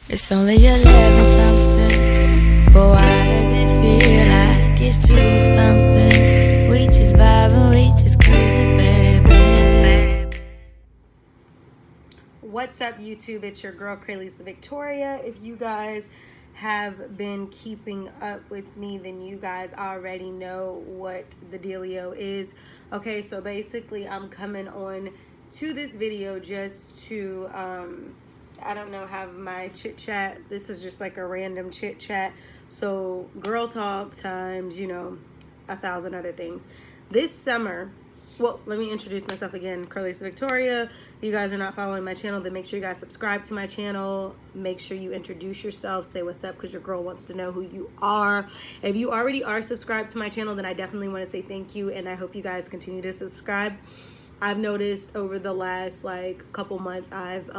It's only 11 something, but why does it feel like it's 2 something? We just vibing, we just crazy, baby. What's up, YouTube? It's your girl Cralisa Victoria. If you guys have been keeping up with me, then you guys already know what the dealio is. Okay, so basically I'm coming on to this video just to I don't know, have my chit chat. This is just like a random chit chat. So girl talk times, you know, 1,000 other things. This summer, well, let me introduce myself again. Cralisa Victoria. If you guys are not following my channel, then make sure you guys subscribe to my channel. Make sure you introduce yourself. Say what's up, because your girl wants to know who you are. If you already are subscribed to my channel, then I definitely want to say thank you, and I hope you guys continue to subscribe. I've noticed over the last couple months, I've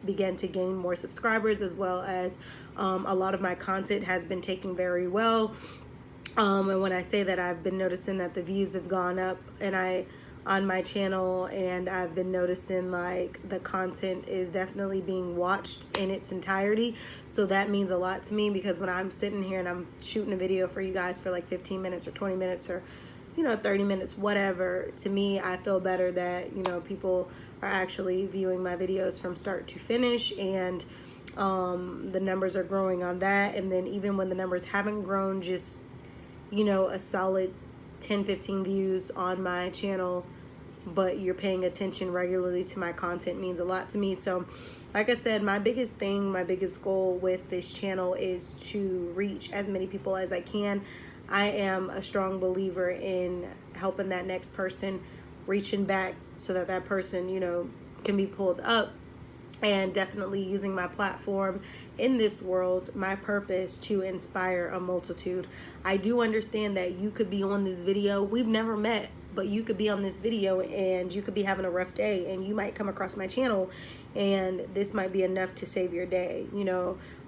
began to gain more subscribers, as well as a lot of my content has been taking very well. And when I say that, I've been noticing that the views have gone up on my channel, and I've been noticing like the content is definitely being watched in its entirety. So that means a lot to me, because when I'm sitting here and I'm shooting a video for you guys for like 15 minutes or 20 minutes or 30 minutes, whatever, to me, I feel better that, people are actually viewing my videos from start to finish, and the numbers are growing on that. And then even when the numbers haven't grown, just, a solid 10-15 views on my channel, but you're paying attention regularly to my content, means a lot to me. So like I said, my biggest goal with this channel is to reach as many people as I can. I am a strong believer in helping that next person, reaching back so that that person, can be pulled up, and definitely using my platform in this world, my purpose, to inspire a multitude. I do understand that you could be on this video. We've never met, but you could be on this video and you could be having a rough day, and you might come across my channel and this might be enough to save your day.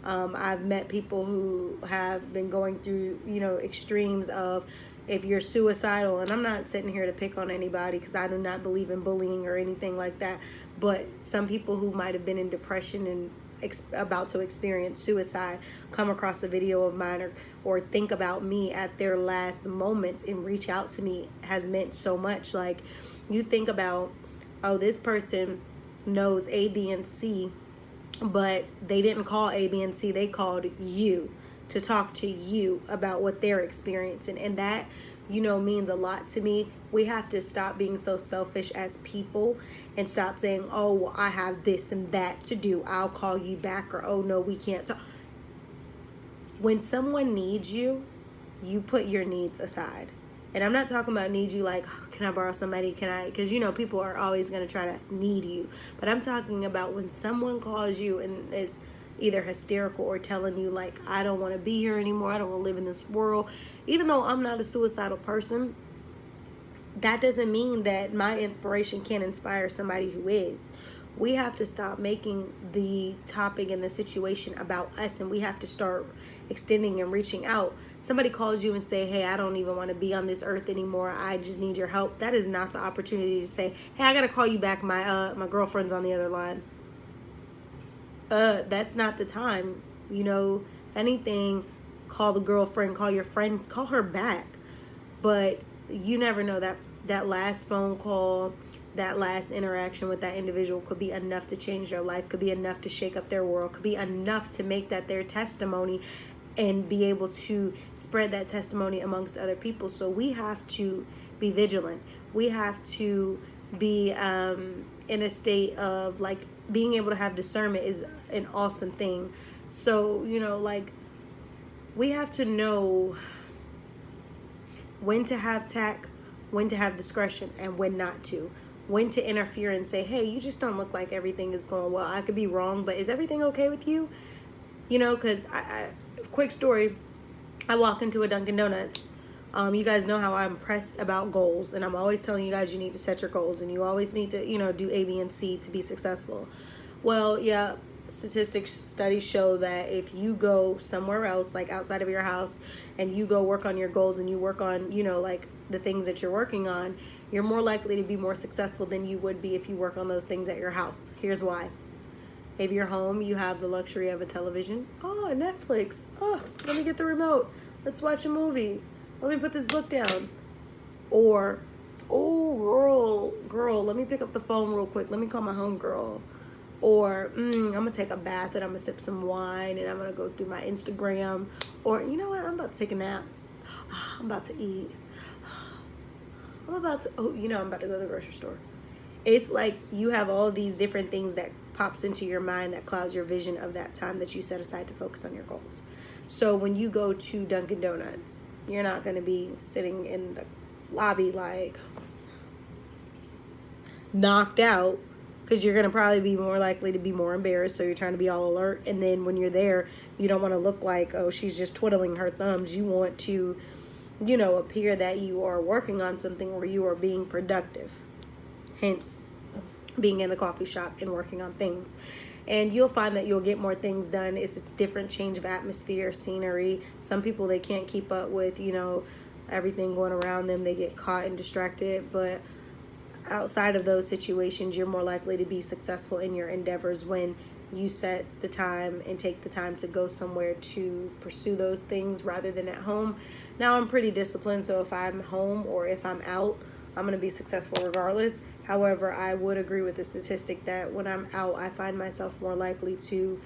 I've met people who have been going through, extremes of, if you're suicidal, and I'm not sitting here to pick on anybody, because I do not believe in bullying or anything like that, but some people who might have been in depression and about to experience suicide come across a video of mine, or think about me at their last moments and reach out to me, has meant so much. Like, you think about, oh, this person knows A, B, and C, but they didn't call A, B, and C, they called you to talk to you about what they're experiencing, and that, means a lot to me. We have to stop being so selfish as people and stop saying, oh, well, I have this and that to do, I'll call you back, or oh no, we can't talk. When someone needs you, you put your needs aside. And I'm not talking about need you like, oh, can I borrow somebody, can I, because people are always going to try to need you, but I'm talking about when someone calls you and is either hysterical or telling you like, I don't want to be here anymore, I don't want to live in this world. Even though I'm not a suicidal person, that doesn't mean that my inspiration can't inspire somebody who is. We have to stop making the topic and the situation about us, and we have to start extending and reaching out. Somebody calls you and say, hey, I don't even want to be on this earth anymore, I just need your help. That is not the opportunity to say, hey, I gotta call you back, my girlfriend's on the other line. That's not the time. Anything, call the girlfriend, call your friend, call her back. But you never know, that last phone call, that last interaction with that individual could be enough to change their life, could be enough to shake up their world, could be enough to make that their testimony, and be able to spread that testimony amongst other people. So we have to be vigilant. We have to be in a state of like, being able to have discernment is an awesome thing. So, we have to know when to have tact, when to have discretion, and when not to. When to interfere and say, hey, you just don't look like everything is going well. I could be wrong, but is everything okay with you? Because quick story, I walk into a Dunkin' Donuts. You guys know how I'm pressed about goals, and I'm always telling you guys you need to set your goals, and you always need to, do A, B, and C to be successful. Well, yeah, studies show that if you go somewhere else, like outside of your house, and you go work on your goals, and you work on, the things that you're working on, you're more likely to be more successful than you would be if you work on those things at your house. Here's why. If you're home, you have the luxury of a television. Oh, Netflix. Oh, let me get the remote. Let's watch a movie. Let me put this book down. Or, oh, girl, let me pick up the phone real quick. Let me call my home girl. Or, I'm going to take a bath and I'm going to sip some wine and I'm going to go through my Instagram. Or, you know what? I'm about to take a nap. I'm about to eat. I'm about to go to the grocery store. It's like you have all of these different things that pops into your mind that clouds your vision of that time that you set aside to focus on your goals. So when you go to Dunkin' Donuts, you're not going to be sitting in the lobby like knocked out, because you're going to probably be more likely to be more embarrassed, so you're trying to be all alert. And then when you're there, you don't want to look like, oh, she's just twiddling her thumbs. You want to, appear that you are working on something or you are being productive. Hence, being in the coffee shop and working on things. And you'll find that you'll get more things done. It's a different change of atmosphere, scenery. Some people, they can't keep up with, everything going around them. They get caught and distracted. But outside of those situations, you're more likely to be successful in your endeavors when you set the time and take the time to go somewhere to pursue those things rather than at home. Now, I'm pretty disciplined, so if I'm home or if I'm out, I'm going to be successful regardless. However, I would agree with the statistic that when I'm out, I find myself more likely to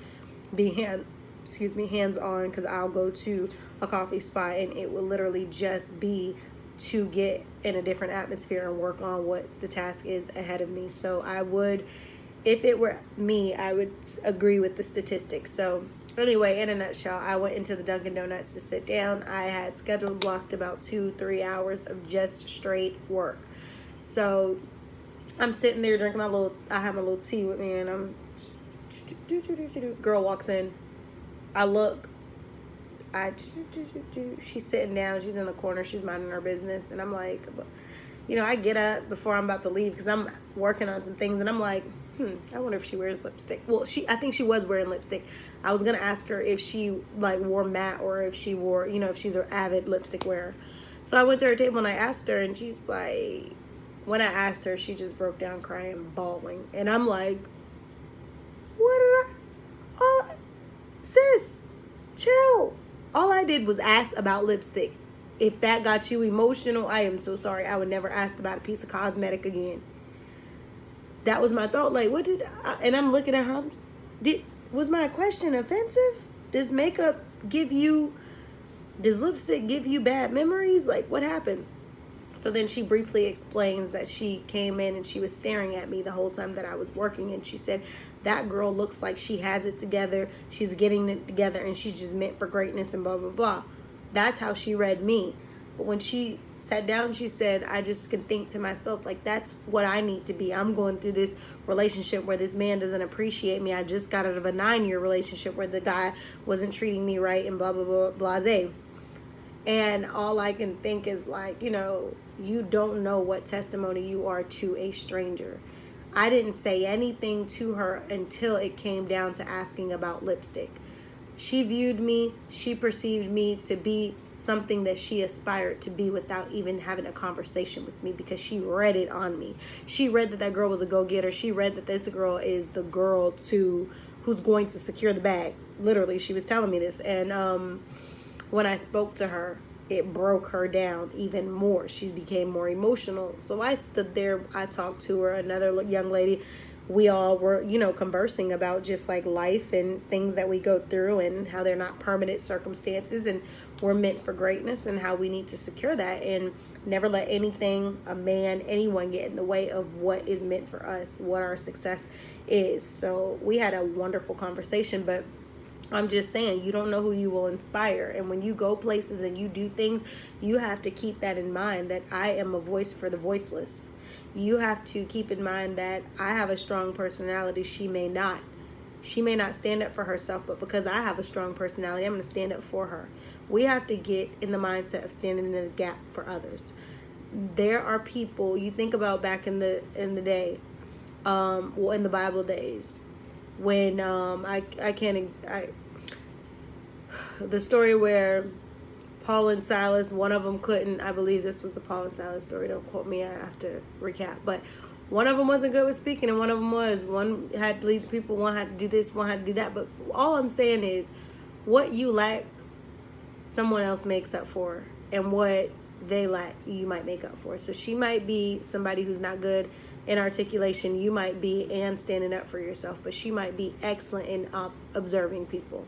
be hands-on, because I'll go to a coffee spot and it will literally just be to get in a different atmosphere and work on what the task is ahead of me. So I would, if it were me, I would agree with the statistics. So anyway, in a nutshell, I went into the Dunkin' Donuts to sit down. I had scheduled blocked about 2-3 hours of just straight work. So I'm sitting there drinking I have my little tea with me, and I'm, girl walks in. I look, she's sitting down, she's in the corner, she's minding her business, and I'm like, I get up before I'm about to leave because I'm working on some things, and I'm like, I wonder if she wears lipstick. Well, I think she was wearing lipstick. I was gonna ask her if she wore matte or if she wore, if she's an avid lipstick wearer. So I went to her table and I asked her, and she's like, when I asked her, she just broke down crying, bawling, and I'm like, sis, chill. All I did was ask about lipstick. If that got you emotional, I am so sorry. I would never ask about a piece of cosmetic again. That was my thought. Like, and I'm looking at her. Was my question offensive? Does lipstick give you bad memories? Like, what happened? So then she briefly explains that she came in and she was staring at me the whole time that I was working. And she said, that girl looks like she has it together. She's getting it together and she's just meant for greatness and blah, blah, blah. That's how she read me. But when she sat down, she said, I just can think to myself, like, that's what I need to be. I'm going through this relationship where this man doesn't appreciate me. I just got out of a 9-year relationship where the guy wasn't treating me right and blah, blah, blah, blase. And all I can think is like, you don't know what testimony you are to a stranger. I didn't say anything to her until it came down to asking about lipstick. She viewed me, she perceived me to be something that she aspired to be without even having a conversation with me, because she read it on me. She read that girl was a go-getter. She read that this girl is the girl who's going to secure the bag. Literally, she was telling me this. And when I spoke to her, it broke her down even more. She became more emotional. So I stood there, I talked to her, another young lady. We all were, conversing about just like life and things that we go through and how they're not permanent circumstances and we're meant for greatness and how we need to secure that and never let anything, a man, anyone get in the way of what is meant for us, what our success is. So we had a wonderful conversation, but I'm just saying, you don't know who you will inspire. And when you go places and you do things, you have to keep that in mind, that I am a voice for the voiceless. You have to keep in mind that I have a strong personality. She may not. She may not stand up for herself, but because I have a strong personality, I'm going to stand up for her. We have to get in the mindset of standing in the gap for others. There are people, you think about back in the day, in the Bible days, when the story where Paul and Silas, one of them couldn't. I believe this was the Paul and Silas story. Don't quote me. I have to recap. But one of them wasn't good with speaking, and one of them was. One had to lead the people. One had to do this. One had to do that. But all I'm saying is, what you lack, someone else makes up for, and what they lack, you might make up for. So she might be somebody who's not good in articulation. You might be and standing up for yourself, but she might be excellent in observing people.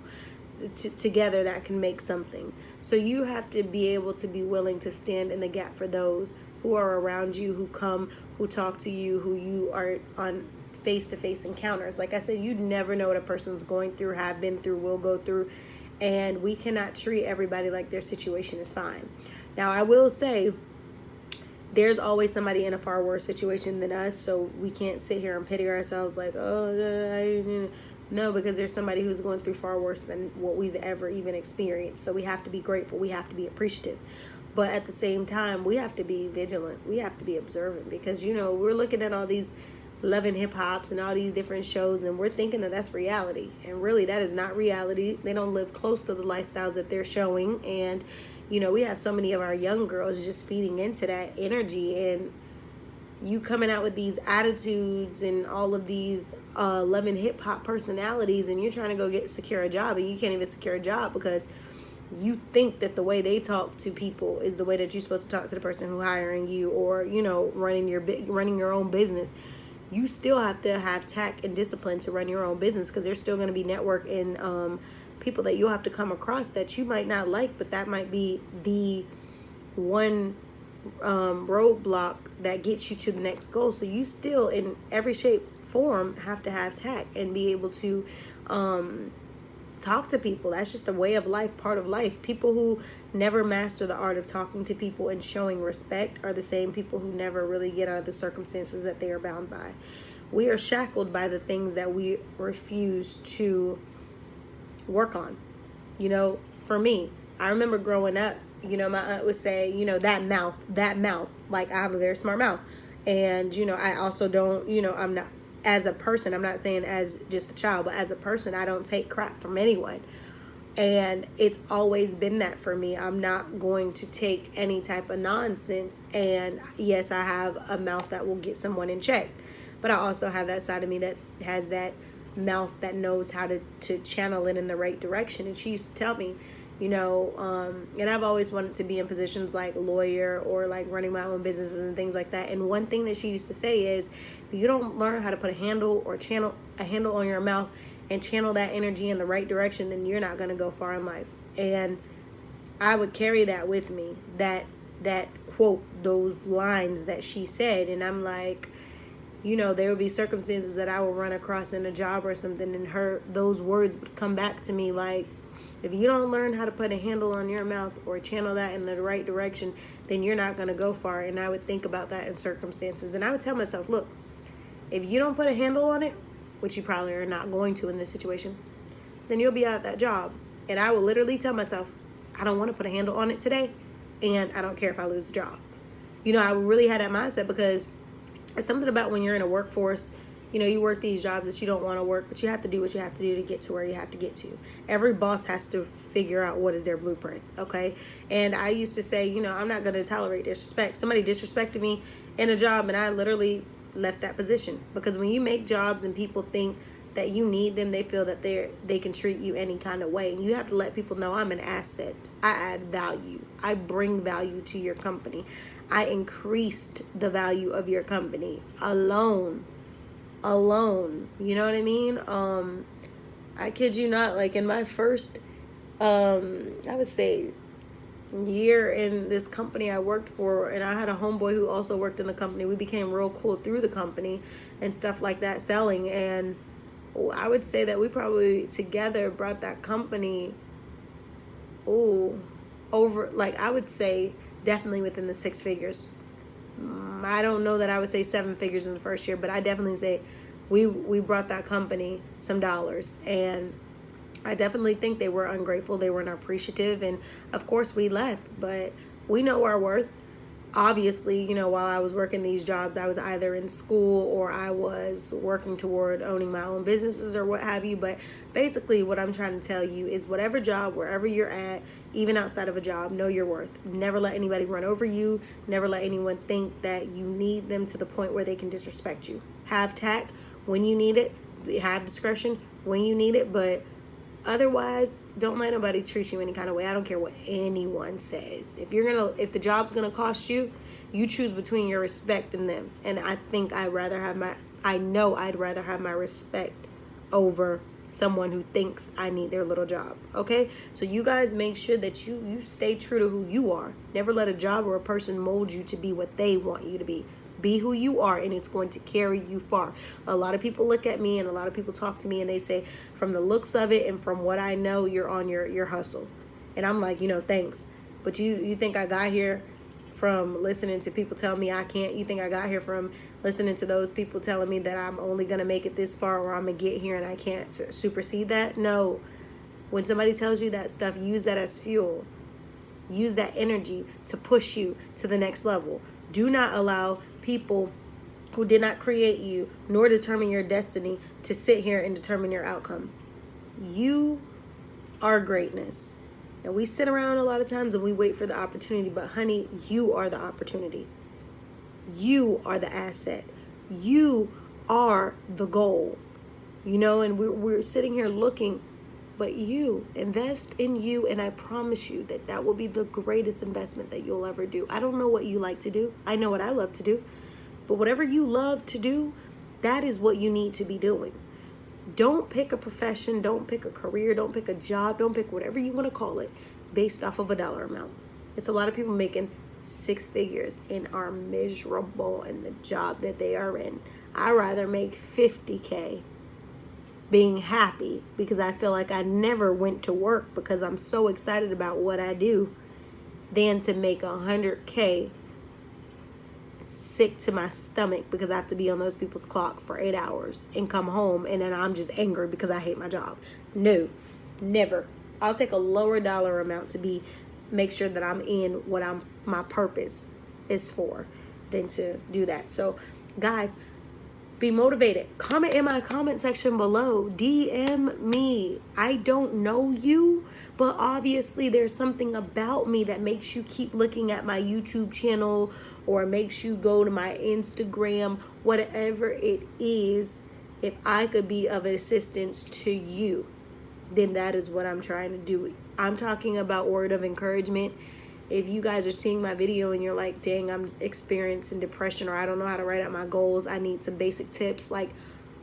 Together that can make something. So you have to be able to be willing to stand in the gap for those who are around you, who come, who talk to you, who you are on face-to-face encounters. Like I said, you never know what a person's going through, have been through, will go through, and we cannot treat everybody like their situation is fine. Now, I will say there's always somebody in a far worse situation than us, so we can't sit here and pity ourselves like, oh, no, because there's somebody who's going through far worse than what we've ever even experienced. So we have to be grateful. We have to be appreciative. But at the same time, we have to be vigilant. We have to be observant because, we're looking at all these Love and Hip Hops and all these different shows, and we're thinking that that's reality. And really, that is not reality. They don't live close to the lifestyles that they're showing. And, we have so many of our young girls just feeding into that energy, and you coming out with these attitudes and all of these Love and Hip Hop personalities, and you're trying to go secure a job, and you can't even secure a job because you think that the way they talk to people is the way that you're supposed to talk to the person who's hiring you, or running your own business. You still have to have tact and discipline to run your own business, because there's still going to be network and people that you'll have to come across that you might not like, but that might be the one roadblock that gets you to the next goal. So you still, in every shape, form, have to have tact and be able to talk to people. That's just a way of life, part of life. People who never master the art of talking to people and showing respect are the same people who never really get out of the circumstances that they are bound by. We are shackled by the things that we refuse to work on. For me, I remember growing up, my aunt would say, that mouth, like I have a very smart mouth. And, I also don't, I'm not, as a person, I'm not saying as just a child, but as a person, I don't take crap from anyone. And it's always been that for me. I'm not going to take any type of nonsense. And yes, I have a mouth that will get someone in check. But I also have that side of me that has that mouth that knows how to channel it in the right direction. And she used to tell me, and I've always wanted to be in positions like lawyer or like running my own businesses and things like that. And one thing that she used to say is, if you don't learn how to put a handle on your mouth and channel that energy in the right direction, then you're not going to go far in life. And I would carry that with me, that quote, those lines that she said. And I'm like, there would be circumstances that I would run across in a job or something, and those words would come back to me like, if you don't learn how to put a handle on your mouth or channel that in the right direction, then you're not going to go far. And I would think about that in circumstances. And I would tell myself, look, if you don't put a handle on it, which you probably are not going to in this situation, then you'll be out of that job. And I would literally tell myself, I don't want to put a handle on it today, and I don't care if I lose the job. I would really have that mindset, because there's something about when you're in a workforce, you work these jobs that you don't want to work, but you have to do what you have to do to get to where you have to get to. Every boss has to figure out what is their blueprint, okay? And I used to say, I'm not going to tolerate disrespect. Somebody disrespected me in a job, and I literally left that position. Because when you make jobs and people think that you need them, they feel that they can treat you any kind of way. And you have to let people know, I'm an asset. I add value. I bring value to your company. I increased the value of your company alone. You know what I mean? I kid you not, like in my first I would say year in this company I worked for, and I had a homeboy who also worked in the company. We became real cool through the company and stuff like that, selling. And I would say that we probably together brought that company over, like, I would say definitely within the six figures. I don't know that I would say seven figures in the first year, but I definitely say we brought that company some dollars. And I definitely think they were ungrateful. They weren't appreciative. And of course we left, but we know our worth. obviously, you know, while I was working these jobs, I was either in school or I was working toward owning my own businesses or what have you. But basically, what I'm trying to tell you is whatever job, wherever you're at, even outside of a job, know your worth. Never let anybody run over you. Never let anyone think that you need them to the point where they can disrespect you. Have tact when you need it. Have discretion when you need it. But otherwise, don't let nobody treat you any kind of way. I don't care what anyone says. If the job's gonna cost you, you choose between your respect and them. And I think I'd rather have my respect over someone who thinks I need their little job. Okay? So you guys make sure that you stay true to who you are. Never let a job or a person mold you to be what they want you to be. Be who you are, and it's going to carry you far. A lot of people look at me and a lot of people talk to me and they say, from the looks of it and from what I know, you're on your hustle. And I'm like, thanks. But you think I got here from listening to people tell me I can't? You think I got here from listening to those people telling me that I'm only going to make it this far or I'm going to get here and I can't supersede that? No. When somebody tells you that stuff, use that as fuel. Use that energy to push you to the next level. Do not allow people who did not create you nor determine your destiny to sit here and determine your outcome. You are greatness. And we sit around a lot of times and we wait for the opportunity. But honey, you are the opportunity. You are the asset. You are the goal. And we're sitting here looking. But you invest in you, and I promise you that will be the greatest investment that you'll ever do. I don't know what you like to do. I know what I love to do. But whatever you love to do, that is what you need to be doing. Don't pick a profession. Don't pick a career. Don't pick a job. Don't pick whatever you want to call it based off of a dollar amount. It's a lot of people making 6 figures and are miserable in the job that they are in. I'd rather make $50K being happy because I feel like I never went to work because I'm so excited about what I do than to make $100K sick to my stomach because I have to be on those people's clock for 8 hours and come home and then I'm just angry because I hate my job. No, never. I'll take a lower dollar amount to make sure that I'm in what my purpose is for than to do that. So guys, be motivated. Comment in my comment section below. DM me. I don't know you, but obviously there's something about me that makes you keep looking at my YouTube channel or makes you go to my Instagram, whatever it is. If I could be of assistance to you, then that is what I'm trying to do. I'm talking about word of encouragement. If you guys are seeing my video and you're like, dang, I'm experiencing depression or I don't know how to write out my goals, I need some basic tips, like,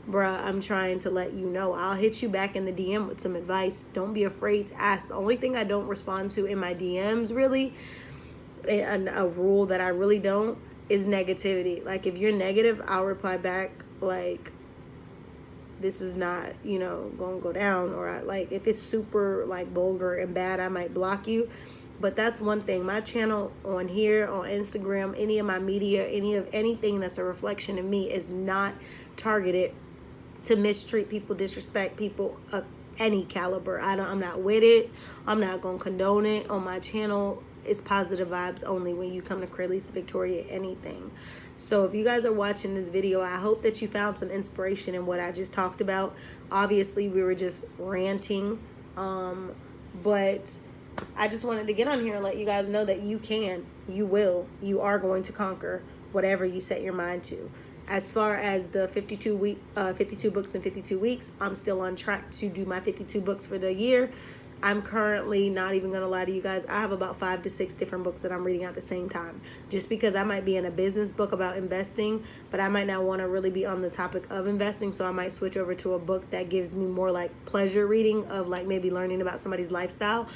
bruh, I'm trying to let you know. I'll hit you back in the DM with some advice. Don't be afraid to ask. The only thing I don't respond to in my DMs, really, and a rule that I really don't, is negativity. Like, if you're negative, I'll reply back, like, this is not, gonna go down. Or, if it's super, vulgar and bad, I might block you. But that's one thing. My channel on here, on Instagram, any of my media, anything that's a reflection of me is not targeted to mistreat people, disrespect people of any caliber. I'm not with it. I'm not going to condone it. On my channel, it's positive vibes only when you come to Cralisa Victoria anything. So if you guys are watching this video, I hope that you found some inspiration in what I just talked about. Obviously, we were just ranting, but I just wanted to get on here and let you guys know that you are going to conquer whatever you set your mind to. As far as the 52 books in 52 weeks, I'm still on track to do my 52 books for the year. I'm currently, not even going to lie to you guys, I have about 5 to 6 different books that I'm reading at the same time. Just because I might be in a business book about investing, but I might not want to really be on the topic of investing, so I might switch over to a book that gives me more pleasure reading of maybe learning about somebody's lifestyle,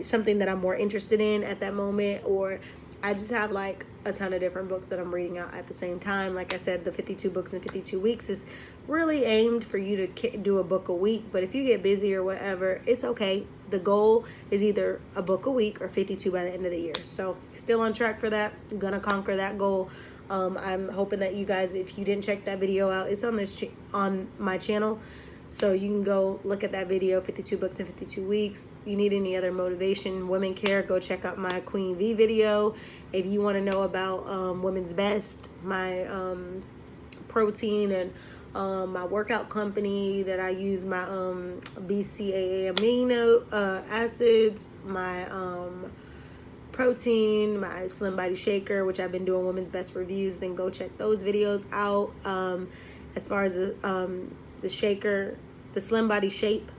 something that I'm more interested in at that moment. Or I just have a ton of different books that I'm reading out at the same time. Like I said, the 52 books in 52 weeks is really aimed for you to do a book a week. But if you get busy or whatever, it's okay. The goal is either a book a week or 52 by the end of the year. So still on track for that. I'm gonna conquer that goal. I'm hoping that you guys, if you didn't check that video out, it's on my channel. So you can go look at that video, 52 books in 52 weeks. You need any other motivation, women care, go check out my Queen V video. If you want to know about Women's Best, my protein and my workout company that I use, my BCAA amino acids, my protein, my Slim Body Shaker, which I've been doing Women's Best reviews, then go check those videos out. As far as the shaker, the Slim Body Shape,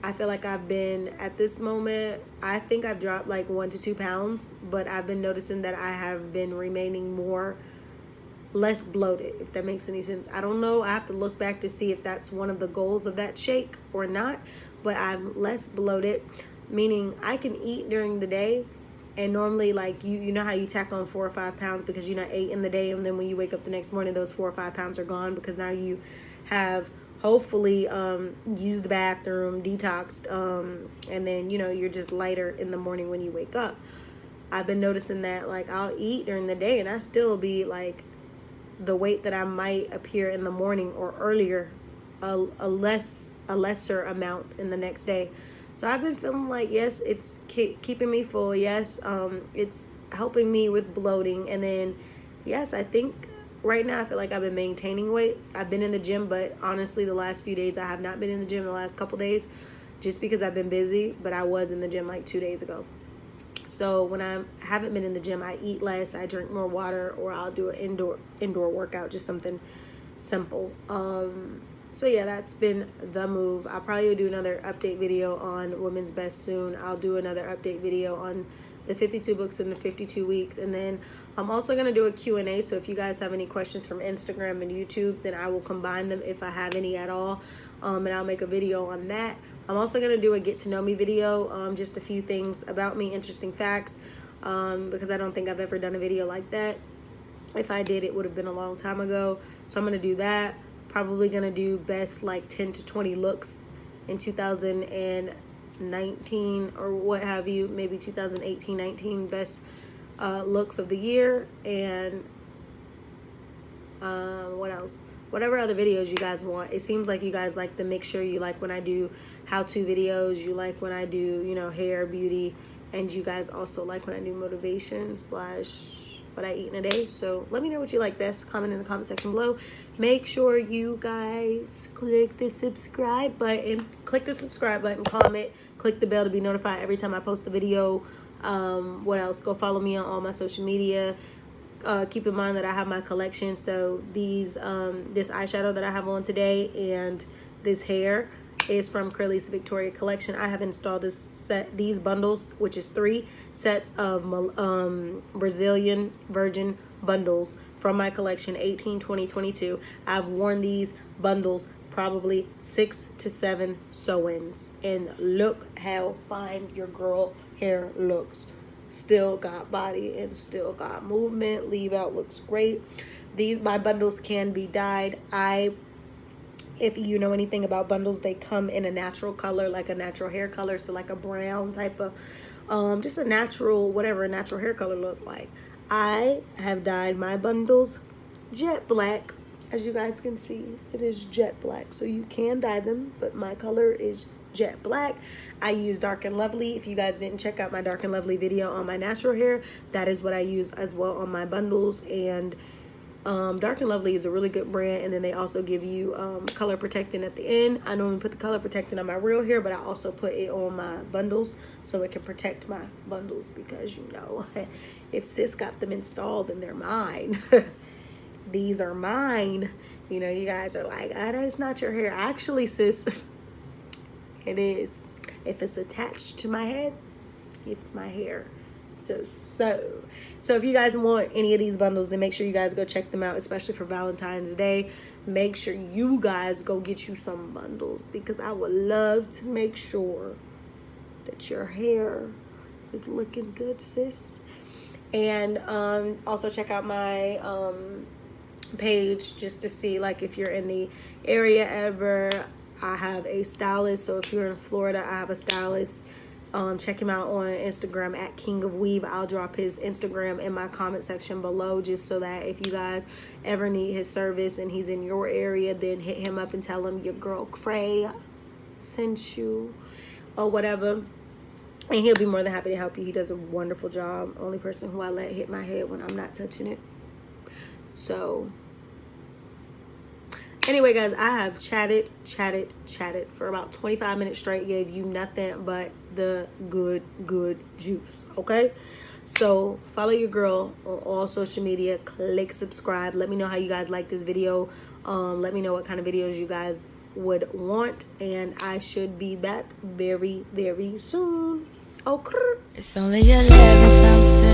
I feel like I've been, at this moment, I think I've dropped like 1 to 2 pounds, but I've been noticing that I have been remaining less bloated, if that makes any sense. I don't know. I have to look back to see if that's one of the goals of that shake or not, but I'm less bloated, meaning I can eat during the day. And normally, like, you know how you tack on 4 or 5 pounds because you ate in the day, and then when you wake up the next morning, those 4 or 5 pounds are gone because now you have hopefully used the bathroom, detoxed, and then, you're just lighter in the morning when you wake up. I've been noticing that, like, I'll eat during the day and I still be, like, the weight that I might appear in the morning or earlier, a lesser amount in the next day. So I've been feeling like, yes, it's keeping me full. Yes, it's helping me with bloating. And then, yes, I think right now I feel like I've been maintaining weight. I've been in the gym, but honestly, the last few days I have not been in the gym the last couple days just because I've been busy. But I was in the gym like 2 days ago. So when I haven't been in the gym, I eat less, I drink more water, or I'll do an indoor workout, just something simple. So yeah, that's been the move. I'll probably do another update video on Women's Best soon. I'll do another update video on the 52 books in the 52 weeks. And then I'm also going to do a Q&A. So if you guys have any questions from Instagram and YouTube, then I will combine them if I have any at all. And I'll make a video on that. I'm also going to do a get to know me video. Just a few things about me, interesting facts. Because I don't think I've ever done a video like that. If I did, it would have been a long time ago. So I'm going to do that. Probably going to do best like 10 to 20 looks in 2019 or what have you. Maybe 2018, 19 best looks of the year. And what else? Whatever other videos you guys want. It seems like you guys like the mixture. You like when I do how-to videos. You like when I do, hair, beauty. And you guys also like when I do motivation / what I eat in a day. So let me know what you like best. Comment in the comment section below. Make sure you guys click the subscribe button. Comment. Click the bell to be notified every time I post a video. What else? Go follow me on all my social media. Keep in mind that I have my collection. So this eyeshadow that I have on today and this hair is from Cralisa Victoria collection. I have installed these bundles, which is 3 sets of Brazilian virgin bundles from my collection, 18, 20, 22. I've worn these bundles probably 6 to 7 sew-ins, and look how fine your girl hair looks. Still got body and still got movement. Leave out looks great. My bundles can be dyed. If you know anything about bundles, they come in a natural color, like a natural hair color. So like a brown type of, just a natural, whatever a natural hair color look like. I have dyed my bundles jet black. As you guys can see, it is jet black. So you can dye them, but my color is jet black. I use Dark and Lovely. If you guys didn't check out my Dark and Lovely video on my natural hair, that is what I use as well on my bundles. And Dark and Lovely is a really good brand, and then they also give you color protectant at the end. I normally put the color protectant on my real hair, but I also put it on my bundles so it can protect my bundles, because if sis got them installed, then they're mine. These are mine. You guys are like, that is not your hair. Actually, sis, it is. If it's attached to my head, it's my hair. So if you guys want any of these bundles, then make sure you guys go check them out, especially for Valentine's Day. Make sure you guys go get you some bundles, because I would love to make sure that your hair is looking good, sis. And also check out my page just to see, like, if you're in the area ever. I have a stylist. So if you're in Florida, I have a stylist. Check him out on Instagram at King of Weave. I'll drop his Instagram in my comment section below, just so that if you guys ever need his service and he's in your area, then hit him up and tell him your girl Cray sent you or whatever, and he'll be more than happy to help you. He does a wonderful job. Only person who I let hit my head when I'm not touching it. So anyway, guys, I have chatted for about 25 minutes straight. Gave you nothing but the good juice, okay? So follow your girl on all social media. Click subscribe. Let me know how you guys like this video. Let me know what kind of videos you guys would want, and I should be back very soon. Okay. It's only 11 something.